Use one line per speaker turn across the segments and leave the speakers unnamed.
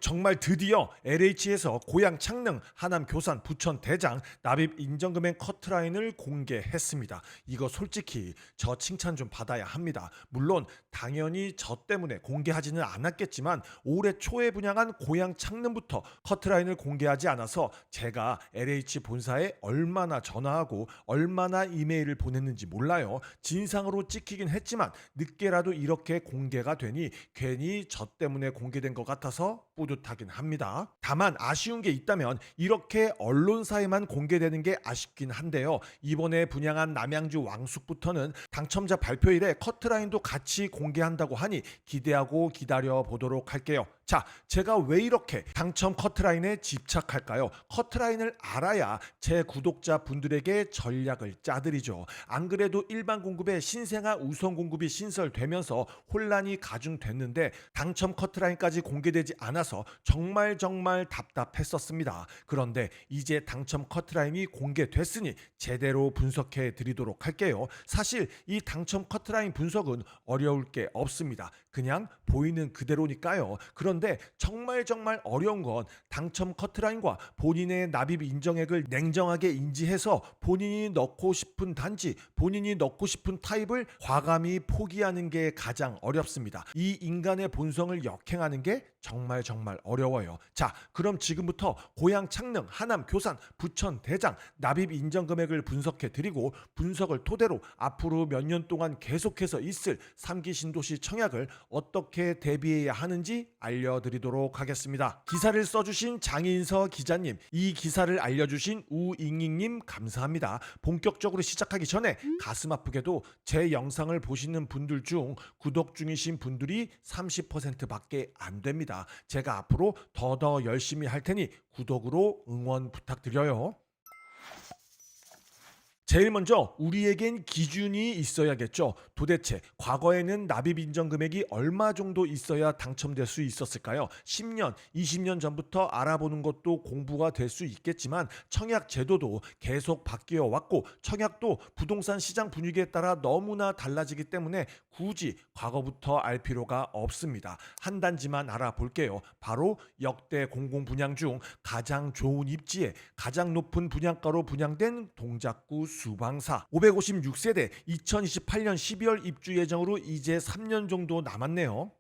정말 드디어 LH에서 고양 창릉, 하남 교산, 부천 대장 납입 인정금액 커트라인을 공개했습니다. 이거 솔직히 저 칭찬 좀 받아야 합니다. 물론 당연히 저 때문에 공개하지는 않았겠지만 올해 초에 분양한 고양 창릉부터 커트라인을 공개하지 않아서 제가 LH 본사에 얼마나 전화하고 얼마나 이메일을 보냈는지 몰라요. 진상으로 찍히긴 했지만 늦게라도 이렇게 공개가 되니 괜히 저 때문에 공개된 것 같아서 뿌듯하긴 합니다. 다만 아쉬운 게 있다면 이렇게 언론사에만 공개되는 게 아쉽긴 한데요. 이번에 분양한 남양주 왕숙부터는 당첨자 발표일에 커트라인도 같이 공개한다고 하니 기대하고 기다려 보도록 할게요. 자, 제가 왜 이렇게 당첨 커트라인에 집착할까요? 커트라인을 알아야 제 구독자 분들에게 전략을 짜드리죠. 안 그래도 일반 공급에 신생아 우선 공급이 신설되면서 혼란이 가중됐는데 당첨 커트라인까지 공개되지 않아서 정말 답답했었습니다. 그런데 이제 당첨 커트라인이 공개됐으니 제대로 분석해 드리도록 할게요. 사실 이 당첨 커트라인 분석은 어려울 게 없습니다. 그냥 보이는 그대로니까요. 그런데 정말 어려운 건 당첨 커트라인과 본인의 납입 인정액을 냉정하게 인지해서 본인이 넣고 싶은 단지, 본인이 넣고 싶은 타입을 과감히 포기하는 게 가장 어렵습니다. 이 인간의 본성을 역행하는 게 정말 어려워요. 자, 그럼 지금부터 고양 창릉, 하남 교산, 부천 대장 납입 인정 금액을 분석해 드리고 분석을 토대로 앞으로 몇 년 동안 계속해서 있을 3기 신도시 청약을 어떻게 대비해야 하는지 알려드리도록 하겠습니다. 기사를 써주신 장인서 기자님, 이 기사를 알려주신 우잉잉님 감사합니다. 본격적으로 시작하기 전에 가슴 아프게도 제 영상을 보시는 분들 중 구독 중이신 분들이 30%밖에 안 됩니다. 제가 앞으로 더 열심히 할 테니 구독으로 응원 부탁드려요. 제일 먼저 우리에겐 기준이 있어야겠죠. 도대체 과거에는 납입 인정 금액이 얼마 정도 있어야 당첨될 수 있었을까요? 10년, 20년 전부터 알아보는 것도 공부가 될 수 있겠지만 청약 제도도 계속 바뀌어 왔고 청약도 부동산 시장 분위기에 따라 너무나 달라지기 때문에 굳이 과거부터 알 필요가 없습니다. 한 단지만 알아볼게요. 바로 역대 공공분양 중 가장 좋은 입지에 가장 높은 분양가로 분양된 동작구 수방사 556세대 2028년 12월 입주 예정으로 이제 3년 정도 남았네요.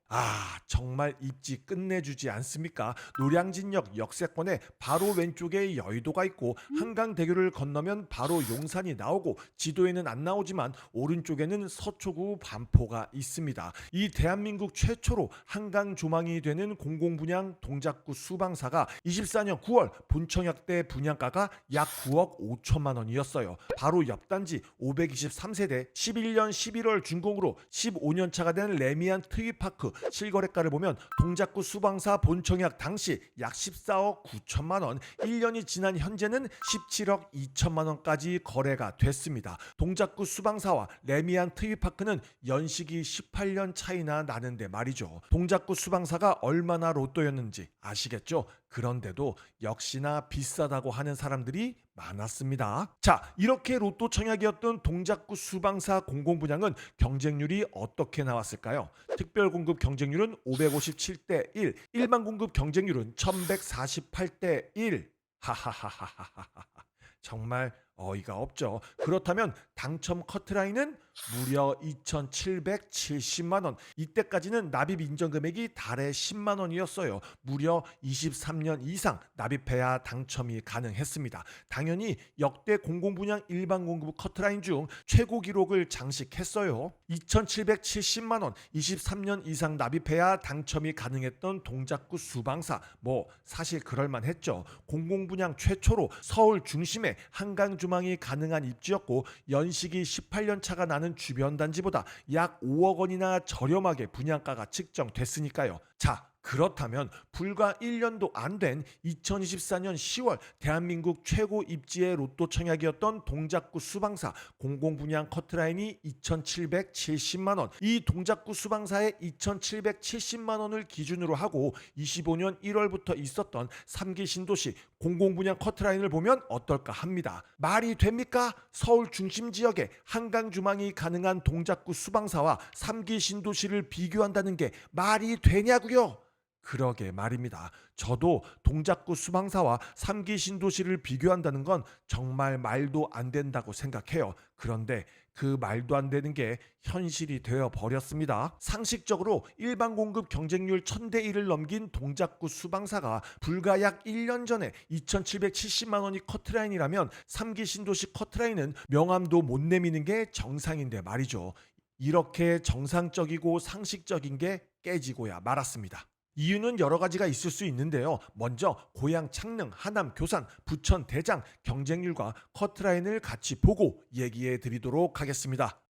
정말 입지 끝내주지 않습니까? 노량진역 역세권에 바로 왼쪽에 여의도가 있고 한강대교를 건너면 바로 용산이 나오고 지도에는 안 나오지만 오른쪽에는 서초구 반포가 있습니다. 이 대한민국 최초로 한강 조망이 되는 공공분양 동작구 수방사가 24년 9월 본청약 때 분양가가 약 9억 5천만 원이었어요. 바로 옆 단지 523세대 11년 11월 준공으로 15년 차가 된 레미안 트위파크 실거래가를 보면 동작구 수방사 본청약 당시 약 14억 9천만 원, 1년이 지난 현재는 17억 2천만 원까지 거래가 됐습니다. 동작구 수방사와 레미안 트위파크는 연식이 18년 차이나 나는데 말이죠. 동작구 수방사가 얼마나 로또였는지 아시겠죠? 그런데도 역시나 비싸다고 하는 사람들이 많았습니다. 자, 이렇게 로또 청약이었던 동작구 수방사 공공분양은 경쟁률이 어떻게 나왔을까요? 특별공급 경쟁률은 557대 1, 일반 공급 경쟁률은 1148대 1. 하하하하하하. 정말 어이가 없죠. 그렇다면 당첨 커트라인은 무려 2,770만 원. 이때까지는 납입 인정 금액이 달에 10만 원이었어요. 무려 23년 이상 납입해야 당첨이 가능했습니다. 당연히 역대 공공분양 일반 공급 커트라인 중 최고 기록을 장식했어요. 2,770만 원, 23년 이상 납입해야 당첨이 가능했던 동작구 수방사. 사실 그럴만했죠. 공공분양 최초로 서울 중심에 한강 주망이 가능한 입지였고 연식이 18년 차가 나는 주변 단지보다 약 5억 원이나 저렴하게 분양가가 측정됐으니까요. 자, 그렇다면 불과 1년도 안 된 2024년 10월 대한민국 최고 입지의 로또 청약이었던 동작구 수방사 공공분양 커트라인이 2,770만 원. 이 동작구 수방사의 2,770만 원을 기준으로 하고 25년 1월부터 있었던 3기 신도시 공공분양 커트라인을 보면 어떨까 합니다. 말이 됩니까? 서울 중심 지역에 한강 주망이 가능한 동작구 수방사와 3기 신도시를 비교한다는 게 말이 되냐고요? 그러게 말입니다. 저도 동작구 수방사와 3기 신도시를 비교한다는 건 정말 말도 안 된다고 생각해요. 그런데 그 말도 안 되는 게 현실이 되어 버렸습니다. 상식적으로 일반 공급 경쟁률 1000대 1을 넘긴 동작구 수방사가 불과 약 1년 전에 2,770만 원이 커트라인이라면 3기 신도시 커트라인은 명함도 못 내미는 게 정상인데 말이죠. 이렇게 정상적이고 상식적인 게 깨지고야 말았습니다. 이유는 여러 가지가 있을 수 있는데요. 먼저 고양 창릉, 하남, 교산, 부천, 대장 경쟁률과 커트라인을 같이 보고 얘기해 드리도록 하겠습니다.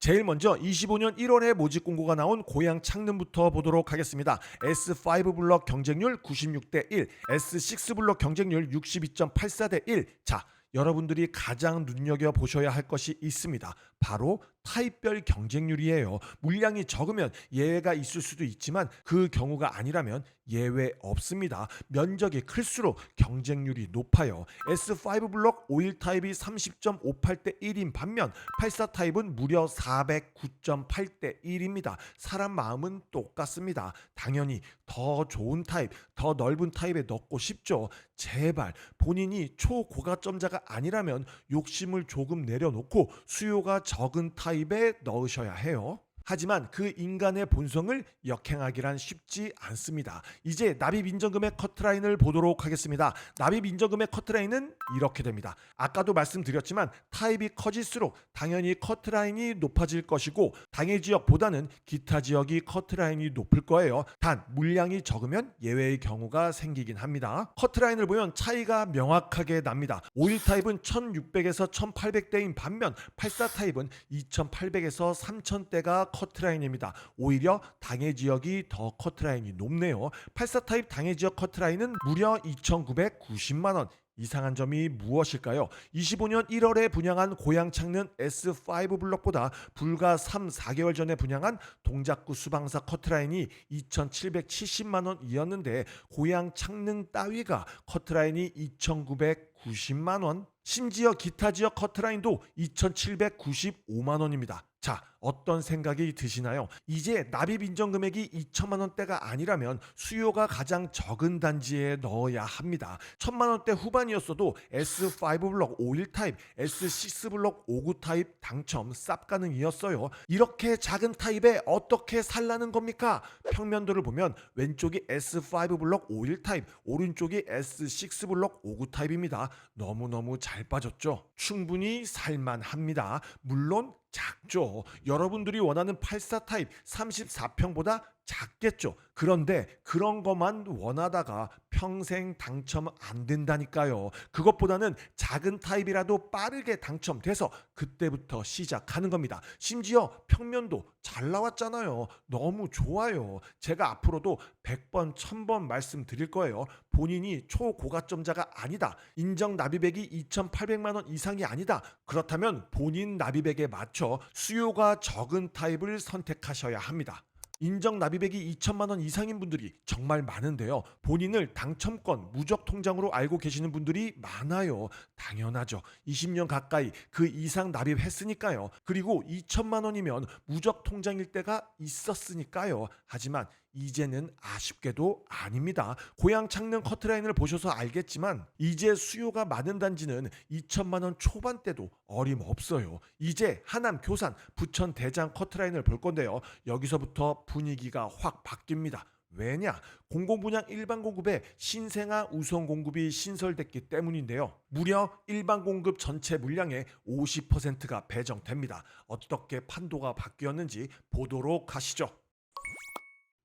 제일 먼저 25년 1월에 모집 공고가 나온 고양 창릉부터 보도록 하겠습니다. S5 블럭 경쟁률 96대 1, S6 블럭 경쟁률 62.84대 1. 자, 여러분들이 가장 눈여겨보셔야 할 것이 있습니다. 바로 타입별 경쟁률이에요. 물량이 적으면 예외가 있을 수도 있지만 그 경우가 아니라면 예외 없습니다. 면적이 클수록 경쟁률이 높아요. S5 블럭 51 타입이 30.58대 1인 반면 84 타입은 무려 409.8대 1입니다. 사람 마음은 똑같습니다. 당연히 더 좋은 타입, 더 넓은 타입에 넣고 싶죠. 제발 본인이 초고가점자가 아니라면 욕심을 조금 내려놓고 수요가 적은 타입에 넣으셔야 해요. 하지만 그 인간의 본성을 역행하기란 쉽지 않습니다. 이제 납입 인정금액 커트라인을 보도록 하겠습니다. 납입 인정금액 커트라인은 이렇게 됩니다. 아까도 말씀드렸지만 타입이 커질수록 당연히 커트라인이 높아질 것이고 당해 지역보다는 기타 지역이 커트라인이 높을 거예요. 단 물량이 적으면 예외의 경우가 생기긴 합니다. 커트라인을 보면 차이가 명확하게 납니다. 51 타입은 1600에서 1800대인 반면 84 타입은 2800에서 3000대가 커트라인입니다. 오히려 당해 지역이 더 커트라인이 높네요. 84 타입 당해 지역 커트라인은 무려 2,990만 원. 이상한 점이 무엇일까요? 25년 1월에 분양한 고양 창릉 S5 블럭보다 불과 3, 4개월 전에 분양한 동작구 수방사 커트라인이 2,770만 원이었는데 고양 창릉 따위가 커트라인이 2,990만 원. 심지어 기타 지역 커트라인도 2,795만 원입니다. 자, 어떤 생각이 드시나요? 이제 납입 인정 금액이 2천만 원대가 아니라면 수요가 가장 적은 단지에 넣어야 합니다. 1,000만 원대 후반이었어도 S5 블럭 51 타입, S6 블럭 59 타입 당첨 쌉 가능이었어요. 이렇게 작은 타입에 어떻게 살라는 겁니까? 평면도를 보면 왼쪽이 S5 블럭 51 타입, 오른쪽이 S6 블럭 59 타입입니다. 너무너무 잘 빠졌죠? 충분히 살만합니다. 물론 작죠. 여러분들이 원하는 84 타입 34평보다 작겠죠. 그런데 그런 것만 원하다가 평생 당첨 안 된다니까요. 그것보다는 작은 타입이라도 빠르게 당첨돼서 그때부터 시작하는 겁니다. 심지어 평면도 잘 나왔잖아요. 너무 좋아요. 제가 앞으로도 100번, 1000번 말씀드릴 거예요. 본인이 초고가점자가 아니다. 인정 납입액이 2,800만 원 이상이 아니다. 그렇다면 본인 납입액에 맞춰 수요가 적은 타입을 선택하셔야 합니다. 인정 납입액이 2천만 원 이상인 분들이 정말 많은데요. 본인을 당첨권 무적 통장으로 알고 계시는 분들이 많아요. 당연하죠. 20년 가까이 그 이상 납입했으니까요. 그리고 2천만 원이면 무적 통장일 때가 있었으니까요. 하지만 이제는 아쉽게도 아닙니다. 고양 창릉 커트라인을 보셔서 알겠지만 이제 수요가 많은 단지는 2천만 원 초반대도 어림없어요. 이제 하남, 교산, 부천, 대장 커트라인을 볼 건데요. 여기서부터 분위기가 확 바뀝니다. 왜냐? 공공분양 일반 공급에 신생아 우선 공급이 신설됐기 때문인데요. 무려 일반 공급 전체 물량의 50%가 배정됩니다. 어떻게 판도가 바뀌었는지 보도록 하시죠.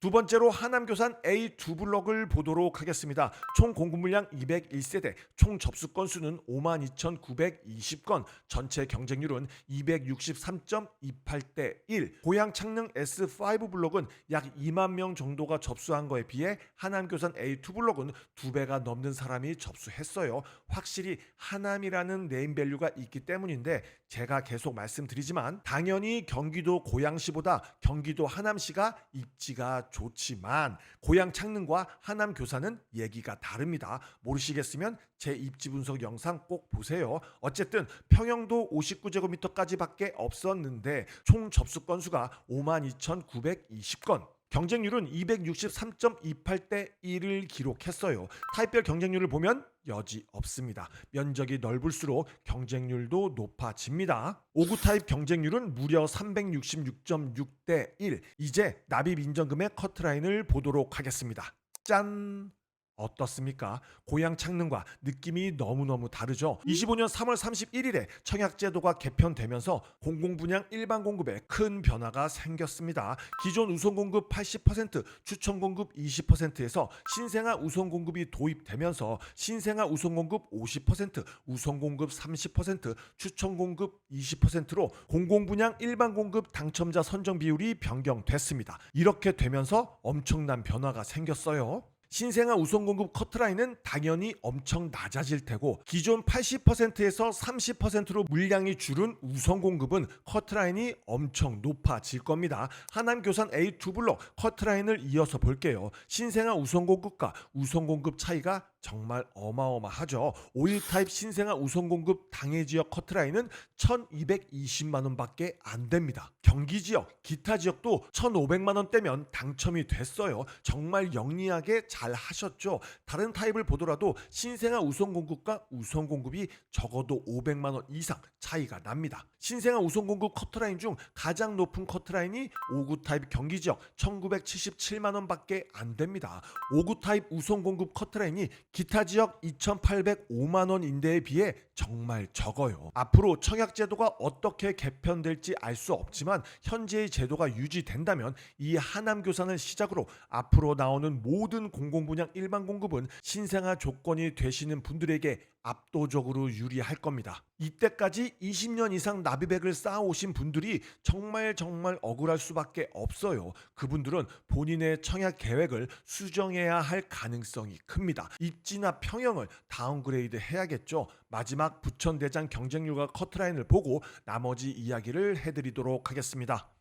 두 번째로 하남 교산 A2 블럭을 보도록 하겠습니다. 총 공급 물량 201세대, 총 접수 건수는 52,920건, 전체 경쟁률은 263.28대 1. 고양 창릉 S5 블럭은 약 2만 명 정도가 접수한 거에 비해 하남 교산 A2 블럭은 2배가 넘는 사람이 접수했어요. 확실히 하남이라는 네임밸류가 있기 때문인데 제가 계속 말씀드리지만 당연히 경기도 고양시보다 경기도 하남시가 입지가 좋지만 고양 창릉과 하남 교산은 얘기가 다릅니다. 모르시겠으면 제 입지 분석 영상 꼭 보세요. 어쨌든 평형도 59제곱미터까지밖에 없었는데 총 접수 건수가 52,920건. 경쟁률은 263.28대 1을 기록했어요. 타입별 경쟁률을 보면 여지 없습니다. 면적이 넓을수록 경쟁률도 높아집니다. 5구 타입 경쟁률은 무려 366.6대 1. 이제 납입 인정금의 커트라인을 보도록 하겠습니다. 짠! 어떻습니까? 고향 창능과 느낌이 너무너무 다르죠. 25년 3월 31일에 청약제도가 개편되면서 공공분양 일반 공급에 큰 변화가 생겼습니다. 기존 우선 공급 80%, 추천 공급 20%에서 신생아 우선 공급이 도입되면서 신생아 우선 공급 50%, 우선 공급 30%, 추천 공급 20%로 공공분양 일반 공급 당첨자 선정 비율이 변경됐습니다. 이렇게 되면서 엄청난 변화가 생겼어요. 신생아 우선 공급 커트라인은 당연히 엄청 낮아질 테고 기존 80%에서 30%로 물량이 줄은 우선 공급은 커트라인이 엄청 높아질 겁니다. 하남 교산 A2 블록 커트라인을 이어서 볼게요. 신생아 우선 공급과 우선 공급 차이가 정말 어마어마하죠. 5일 타입 신생아 우선 공급 당해 지역 커트라인은 1220만 원밖에 안 됩니다. 경기 지역, 기타 지역도 1500만 원대면 당첨이 됐어요. 정말 영리하게 잘 하셨죠. 다른 타입을 보더라도 신생아 우선 공급과 우선 공급이 적어도 500만 원 이상 차이가 납니다. 신생아 우선 공급 커트라인 중 가장 높은 커트라인이 5구 타입 경기 지역 1977만 원밖에 안 됩니다. 5구 타입 우선 공급 커트라인이 기타 지역 2805만 원인데에 비해 정말 적어요. 앞으로 청약제도가 어떻게 개편될지 알 수 없지만 현재의 제도가 유지된다면 이 하남 교산을 시작으로 앞으로 나오는 모든 공공분양 일반 공급은 신생아 조건이 되시는 분들에게 압도적으로 유리할 겁니다. 이때까지 20년 이상 납입액을 쌓아오신 분들이 정말 억울할 수밖에 없어요. 그분들은 본인의 청약 계획을 수정해야 할 가능성이 큽니다. 입지나 평형을 다운그레이드 해야겠죠. 마지막 부천대장 경쟁률과 커트라인을 보고 나머지 이야기를 해드리도록 하겠습니다.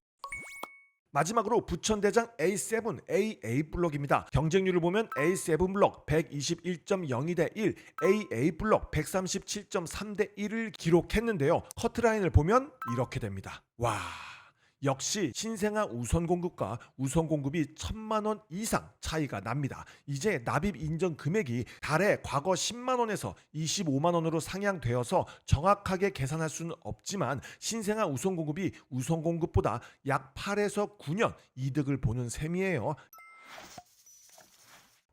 마지막으로 부천대장 A7, AA 블록입니다. 경쟁률을 보면 A7 블록 121.02대 1, AA 블록 137.3대 1을 기록했는데요. 커트라인을 보면 이렇게 됩니다. 와... 역시 신생아 우선 공급과 우선 공급이 1000만 원 이상 차이가 납니다. 이제 납입 인정 금액이 달에 과거 10만 원에서 25만 원으로 상향되어서 정확하게 계산할 수는 없지만 신생아 우선 공급이 우선 공급보다 약 8에서 9년 이득을 보는 셈이에요.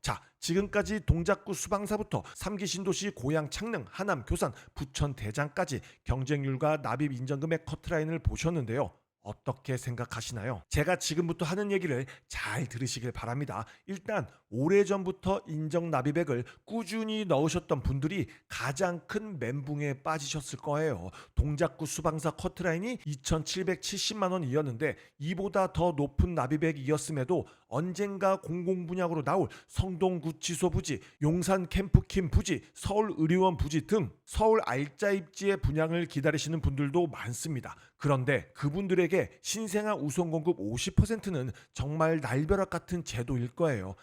자, 지금까지 동작구 수방사부터 3기 신도시 고양 창릉, 하남 교산, 부천 대장까지 경쟁률과 납입 인정금의 커트라인을 보셨는데요. 어떻게 생각하시나요? 제가 지금부터 하는 얘기를 잘 들으시길 바랍니다. 일단 오래전부터 인정 납입액을 꾸준히 넣으셨던 분들이 가장 큰 멘붕에 빠지셨을 거예요. 동작구 수방사 커트라인이 2,770만 원이었는데 이보다 더 높은 납입액이었음에도 언젠가 공공분양으로 나올 성동구치소 부지, 용산 캠프킴 부지, 서울의료원 부지 등 서울 알짜 입지의 분양을 기다리시는 분들도 많습니다. 그런데 그분들에게 신생아 우선 공급 50%는 정말 날벼락 같은 제도일 거예요.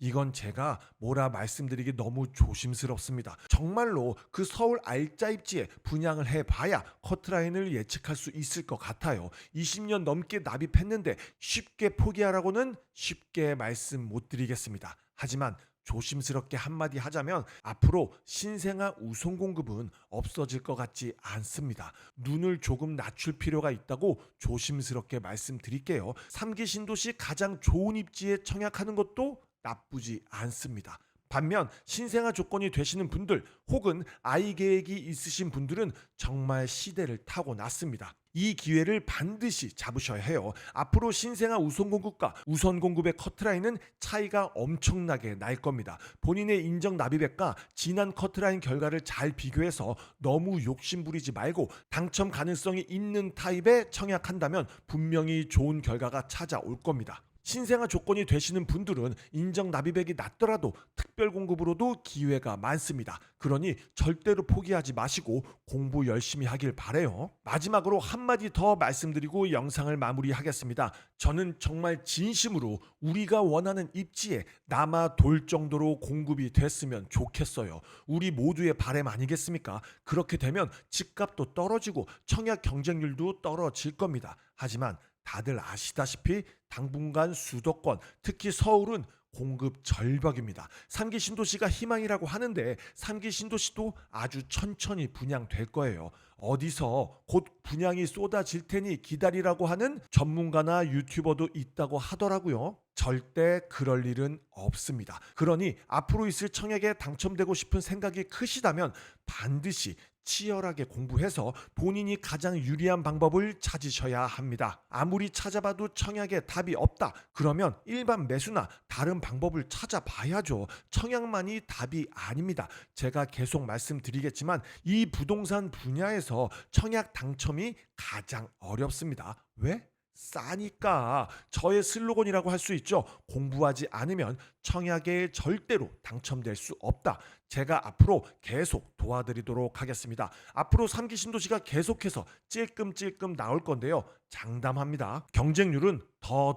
이건 제가 뭐라 말씀드리기 너무 조심스럽습니다. 정말로 그 서울 알짜 입지에 분양을 해봐야 커트라인을 예측할 수 있을 것 같아요. 20년 넘게 납입했는데 쉽게 포기하라고는 쉽게 말씀 못 드리겠습니다. 하지만 조심스럽게 한마디 하자면 앞으로 신생아 우선 공급은 없어질 것 같지 않습니다. 눈을 조금 낮출 필요가 있다고 조심스럽게 말씀드릴게요. 3기 신도시 가장 좋은 입지에 청약하는 것도 나쁘지 않습니다. 반면 신생아 조건이 되시는 분들 혹은 아이 계획이 있으신 분들은 정말 시대를 타고났습니다. 이 기회를 반드시 잡으셔야 해요. 앞으로 신생아 우선 공급과 우선 공급의 커트라인은 차이가 엄청나게 날 겁니다. 본인의 인정 납입액과 지난 커트라인 결과를 잘 비교해서 너무 욕심부리지 말고 당첨 가능성이 있는 타입에 청약한다면 분명히 좋은 결과가 찾아올 겁니다. 신생아 조건이 되시는 분들은 인정 납입액이 낮더라도 특별 공급으로도 기회가 많습니다. 그러니 절대로 포기하지 마시고 공부 열심히 하길 바래요. 마지막으로 한마디 더 말씀드리고 영상을 마무리하겠습니다. 저는 정말 진심으로 우리가 원하는 입지에 남아 돌 정도로 공급이 됐으면 좋겠어요. 우리 모두의 바람 아니겠습니까? 그렇게 되면 집값도 떨어지고 청약 경쟁률도 떨어질 겁니다. 하지만 다들 아시다시피 당분간 수도권, 특히 서울은 공급 절벽입니다. 3기 신도시가 희망이라고 하는데 3기 신도시도 아주 천천히 분양될 거예요. 어디서 곧 분양이 쏟아질 테니 기다리라고 하는 전문가나 유튜버도 있다고 하더라고요. 절대 그럴 일은 없습니다. 그러니 앞으로 있을 청약에 당첨되고 싶은 생각이 크시다면 반드시 치열하게 공부해서 본인이 가장 유리한 방법을 찾으셔야 합니다. 아무리 찾아봐도 청약에 답이 없다. 그러면 일반 매수나 다른 방법을 찾아봐야죠. 청약만이 답이 아닙니다. 제가 계속 말씀드리겠지만 이 부동산 분야에서 청약 당첨이 가장 어렵습니다. 왜? 싸니까. 저의 슬로건이라고 할 수 있죠. 공부하지 않으면 청약에 절대로 당첨될 수 없다. 제가 앞으로 계속 도와드리도록 하겠습니다. 앞으로 3기 신도시가 계속해서 찔끔찔끔 나올 건데요. 장담합니다. 경쟁률은 더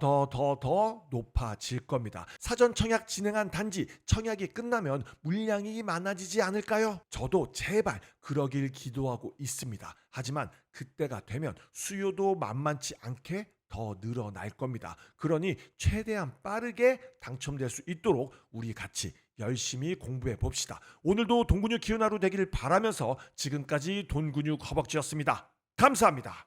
높아질 겁니다. 사전 청약 진행한 단지 청약이 끝나면 물량이 많아지지 않을까요? 저도 제발 그러길 기도하고 있습니다. 하지만 그때가 되면 수요도 만만치 않게 더 늘어날 겁니다. 그러니 최대한 빠르게 당첨될 수 있도록 우리 같이 열심히 공부해 봅시다. 오늘도 돈 근육 키운 하루 되기를 바라면서 지금까지 돈 근육 허벅지였습니다. 감사합니다.